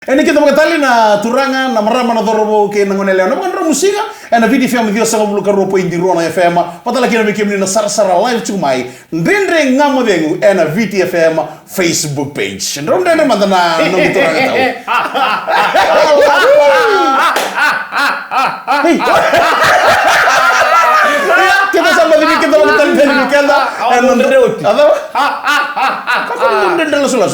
Ini kita mengatali na turangan na marama na dorobo ke nangonelea na mga musika na vidi FM dio sa bulu karopo indi rona FM patala kina bikim ni na sarsara live chumai ndendre ngamo dengu na VT FM Facebook page ndonde na mandana no turanga tau kita sama lagi kita mengatali dari kenda ndende sula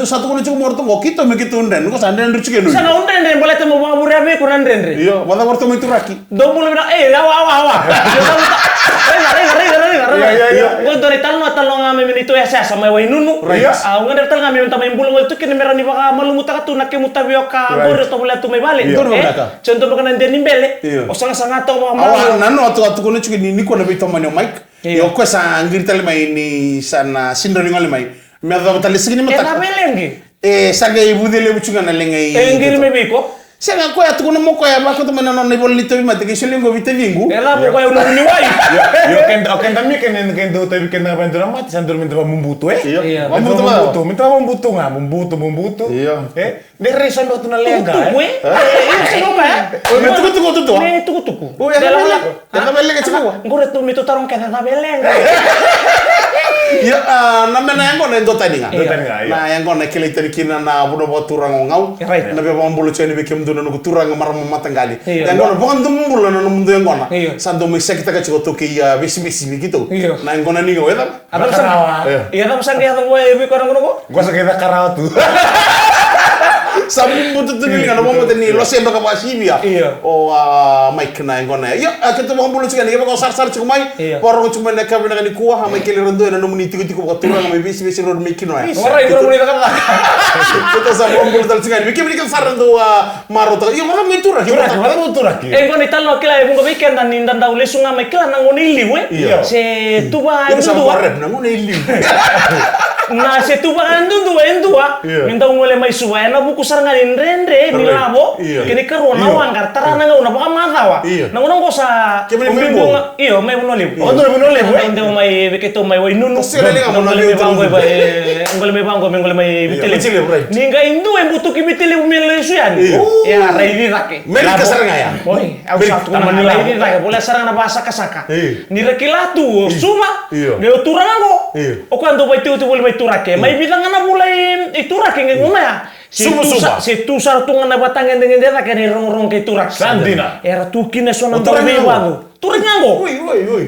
satu kali cukup morto ngokito mekito ndende ko sande ndu chikenu sana ndende boleh temu mamure ame ko ndende iyo wala morto metu raki do bulu bina awa Gue dari talong ngame minito ya saya sama wainunu. Nggak dari talong ngame minta main bulu itu kini merani baka malu muta katu nak muta bioka boro to boleh tu mai balik. Contoh baka nande nimbele. O sangat to mau. Awan nano atu kono chuki ni ko na bito manyo mic. Yo ko sa ngir tali mai ni sana sindro ngol mai. Me da tali sigini mata. Eta belenge. Saga ibu dele buchunga na lengai. Ngir me biko. Sanga ko atu kono mo ko ya ba ko to manano na bol lito mate ke shelingo vitavingu. Ela mo ko ya ni wai. Yo ken también ken do tabi ken na bandura mati sandur minta mumbutu Iya. Minta mumbutu. Iya. De resan do tuna lenga. Tuku. Ne tuku. Oh ya bele ke chikawa. Ngore tu mito tarong kena na belenge. Ya namena yang kona ndo tadi nga. Iya. Na yang kona kile tadi kina na budo turang ngau. Na be bambulu cheni be kem na turang mar matangali. Yang kona bukan tumbul na mundu yang kona. Santo me sekita ka chikoto ke ya bisi gitu. Na yang kona ni go eta. Ada pesan. Iya ta pesan dia tuh gue korang ngono. Gua sakita karawa tu. Sabi butuh tu ni kana mo tani lo semba ka pasibia. O Mike na yang kona. Ya kita bambulu chikani ka ko sar chikumai. Porong chumai na ka bina ni kuah mai kile rendo na no tiku-tiku ka turang mai bisi ro mikino ya. Ora ibu mulai kata. Kita sa bambulu tal chikani. Bikin sarando maro ta. Yo maka mitura. Ngoni talo kila ibu ko weekend dan nindan daw lesunga mai kila nangoni liwe. Se tuba ndu. Na se tuba ndu endua. Minta ngole mai suwa na buku saranga rendre milabo. Kini karo na wangar tarana nga una baka matawa. Nangono ko sa iyo mai bunolib. Inde mai beketo mai wainunu. Ngole me mai bitele. Ninga indu embutu ki bitele umele suyan. Ya raidi rake. Mereka saranga ya. Oi, au satu na raidi rake boleh saranga na basa kasaka. Ni rekilatu suma. Geo turango. O quando vai tu boleh mai turake. Mai bilang na boleh iturake nguna ya. Si tu sartungan na batangan dengan dia tak kena rong ke turak. Sandina. Era tu kina sona bebago. Turango. Oi.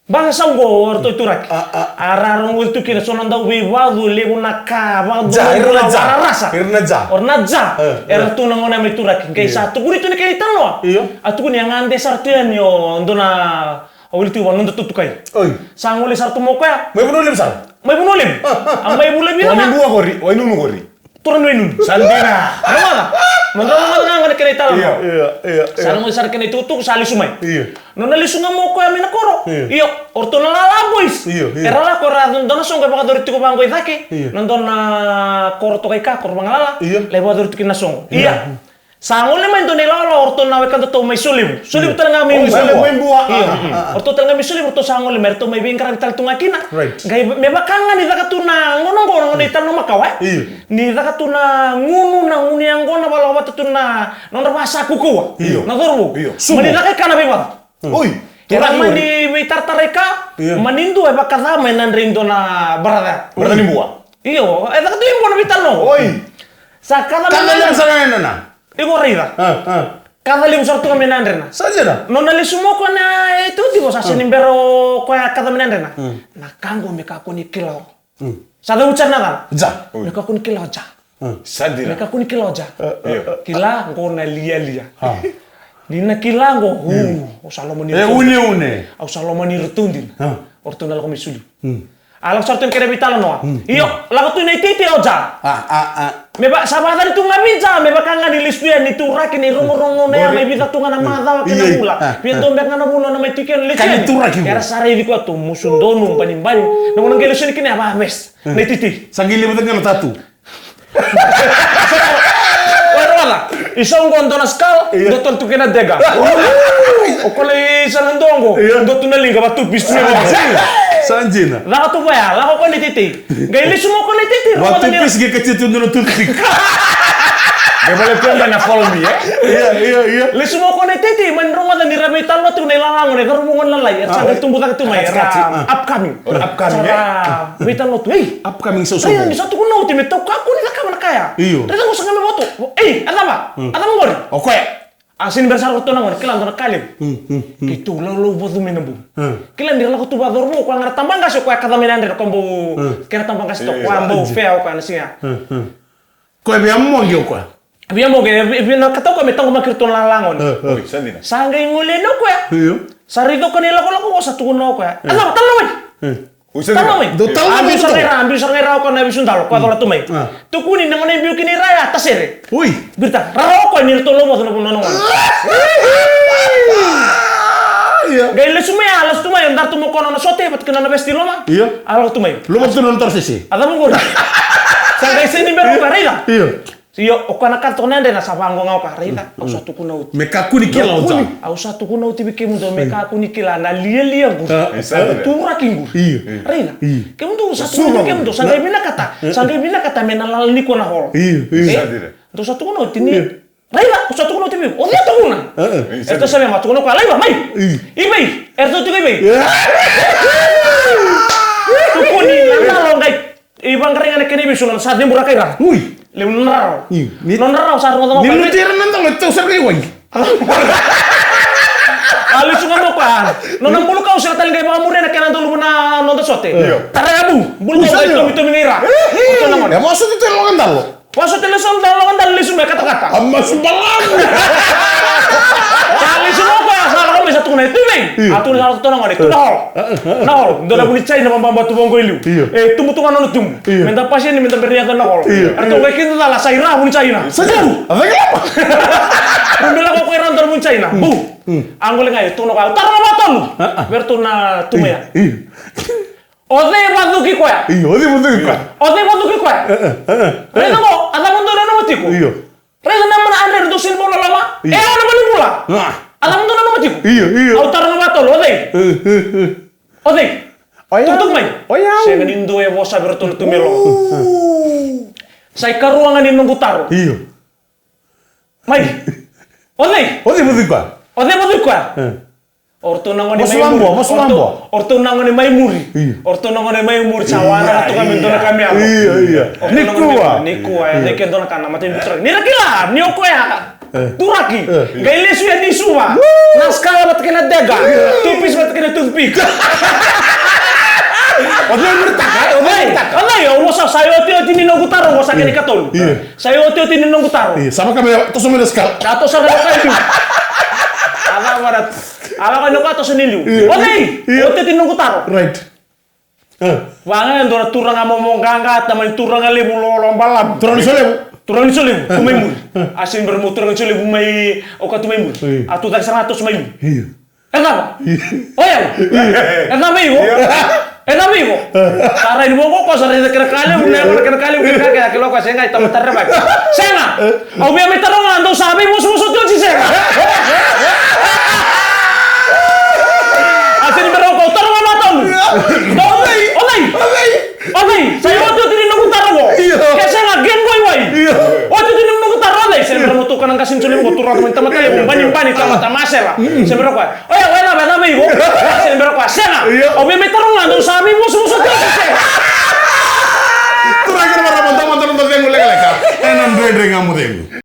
Bangsa ngo orto turak. Ararong wil tu kina sona ndau bebago lego na ka ba rasa. Ornaja. Era tu nangona me turak. Kai satu guri tu ni kai tano. Atu kun yang ande sartian yo ndona awil tu wanun tutukai. Oi. Sangole sartu mo kaya. Mai bunulim sal. Mai bunulim. Amai bunulim ya. Wani buah gori, wani nunu gori. Turun wainun. Sandina. Mana? Mana ngana kena talo. Iya. Sarang mo sar kena tutuk sali sumai. Iya. Nona lisunga mo ko amina koro. Iyo, orto na la boys. Era la kora dona songa baka dori tiko bango idake. Nondon na koro to kai ka koro bangalala. Lebo dori tiko na song. Iya. Sangole main doni lolo orto na wekan to mai sulim. Sulim tanga mi buah. Iya. Orto tanga mi sulim orto sangole merto mai bingkar tal tunga kina. Gai me bakanga ni daka tuna ngono ni tal no makawa. Ni daka tuna ngunu na nguni angona bala watu tuna nondra basa kuku. Na dorbu. Mani daka kana beba. Oi. Orang mandi witar tareka manindu e bakada mainan rindo na berada. Berada ni buah. Iyo, daka tu imbo na vital no. Oi. Sakala Kangen sana na. Iko rida. Kada lim sortu kami nandrena. Saja dah. Nona li sumo ko na itu di bosa senimbero ko ya kada menandrena. Na kango meka ko ni kilo. Sada ucan na kan? Ja. Meka ko ni kilo ja. Sandina. Meka ko ni kilo ja. Kila ngo na lia. Dina kila ngo o salomoni. Une. Au salomoni rutundin. Ortuna ko misuli. Alang sortu kere vitalo no. Iyo, lago tu nei titi oja. Meba sabadan tu ngabija, meba kanga di listuan ni turak ni rongo-rongo na may bita tu ngana mata kena bula. Pia tombek ngana bula na may tiken listuan. Kani turak ibu. Era sare di ko tu musundonu panimbani. Nang nang gelusun kini apa mes. Nei titi. Sangili betul ngana tatu. Wala. Isong gondo na skal, doton tu kena dega. O kole sanandongo, doton na linga batu pistu. Sanjina. Lako tu ya, lako ko ni titi. Gaili sumo ko ni titi. Waktu pis ge kecil tu nunu tutik. Dia boleh tuan dan follow me ya. Iya. Le semua kone tete main rumah dan dirame talwa tu nai lalang ne garumungan lalai. Sangat tumbuh tak tu mai. Upcoming. Upcoming ya. Betal lo tu. Upcoming so-so. Ayo ni satu kuno tu metau kaku ni tak mana kaya. Iyo. Reta ko sangame moto. Ada apa? Ada mo bor. Oke. Asin bersar ko tonang kilan tonang kalim. Gitu lalu botu menembu. Kilan dir laku tu bador mo ko ngar tambang kasih ko kata menande kombo. Kena tambang kasih to ko ambo feo kan sia. Ko be ammo ngio ko. Biar mau gini, biar kata ko metang ko makir ton lalangon. Oi, sandina. Sanggai ngule no ko ya. Iyo. Sari to kanila ko ko satu kuno ko ya. Ano talo mai. Oi, Talo mai. Ambil sarera ko na bisun talo ko atau tumai. Tu kuni nang ne biu kini raya tasere. Ui. Berta, rao ko ni to lomo no no. Iya. Gay le sumai alas tumai ndar tumo kono na sote pat kana na vesti loma. Iya. Alo tumai. Lu mau tuh nonton sisi. Ada mo gora. Sanggai sini meru ka reila. Iya. Siyo okana kartona nde na sabango ngau ka reila. Au satu kuno. Meka kuni kila uta. Au satu kuno tibi kemu do meka kuni kila na lia gu. Tu rakingu. Iya. Reila. Kemu do satu kuno kemu do sanggai bina kata menalal ni kona hol. Iya. Do satu kuno tini. Reila, satu kuno tibi. O dia tu kuna. Eto sabe matu kuno ka laiba mai. Ibai, erto tu ibai. Tu kuni nanda lo ngai. Ibang keringan kene bisunan saat ni burakai ra. Ui. Leun narau. Non narau sar ngomong. Ni lu tira nantang lo tau sarkai wai. Ali sungan mo pa. Non bulu kau sila taling kay mga mure na kailan tulo na non sote. Tarabu, bulu kau itu mingira. Ito naman. Ya maksud itu lo kan dalo. Waso telepon dalawan dal lisum kata-kata. Amma subalang. Ali sungan pa sala ko may satu na itu bang. Atu na to nang itu nol. Nol, do na buli chay na mambatu bonggo ilu. Tumutungan no tum. Minta pasien ni minta berniat na nol. Arto kay kinto dala saira buli chay na. Sajaru. Apa kenapa? Rundula ko kay rantor buli chay na. Bu. Anggol ngayo tuno ka. Tara na batol. Berto na tumaya. Ode baduki ko ya. Iya, ode baduki ko. Ode baduki ko ya. Rena mo, ada mundo na namatiku. Iya. Rena naman andre do sin bola lama. Ona mali bola. Ada mundo na namatiku. Iya. Autar na batol, ode. Ode. Tutuk mai. Oyang. Saya ngani ndo e vosa bertul tumelo. Saya karuangan ni nunggu taro. Iya. Mai. Ode. Ode baduki ko. Ode baduki ko. Orto nangone Orto nangone mai muri. Orto nangone mai muri sawara tu kami dona kami aku. Iya. Niku ya, nek dona kana mati putra. Ni rakila, ni oko ya. Turaki. Gaile su ya ni suwa. Naskala bat kena daga. Tupis bat kena toothpick. Ode bertak. Ala ya, usa sayo ti ni nunggu taro, usa kene katol. Sayo ti ni nunggu taro. Iya, sama kami to sumela skal. Ato sa kayo. Ala barat. Ala kan noko ato senilu. Oke, ote tinunggu taro. Right. Wangan dora turang ngomong gangga taman turang lebu lombalam. Turun isolebu. Turang isolebu. Tumemu. Asin bermu turang isolebu mai oka tumemu. Atu tak 100 mai. Iya. Kenapa? Oh ya. Kenapa ibu? Kenapa ibu? Karena ibu kok sare kali kira kilo ka senga tamat terba. Senga. Au biar metarong ando sabi musuh-musuh tu si senga. Asin berokok tarong matang. Olay. Saya waktu itu nunggu taro. Kayak saya ngagen boy. Waktu itu nunggu taro deh. Saya bermutu kanan kasin sulim ko turun teman-teman kali bani tamat masela. Saya berokok. Oh ya, wala ba nabi ko. Saya berokok. Saya. Obi may tarong ando sabi musuh-musuh tu si senga. Terakhir marah teman-teman yang mulai leka. Enan dre ngamu deh.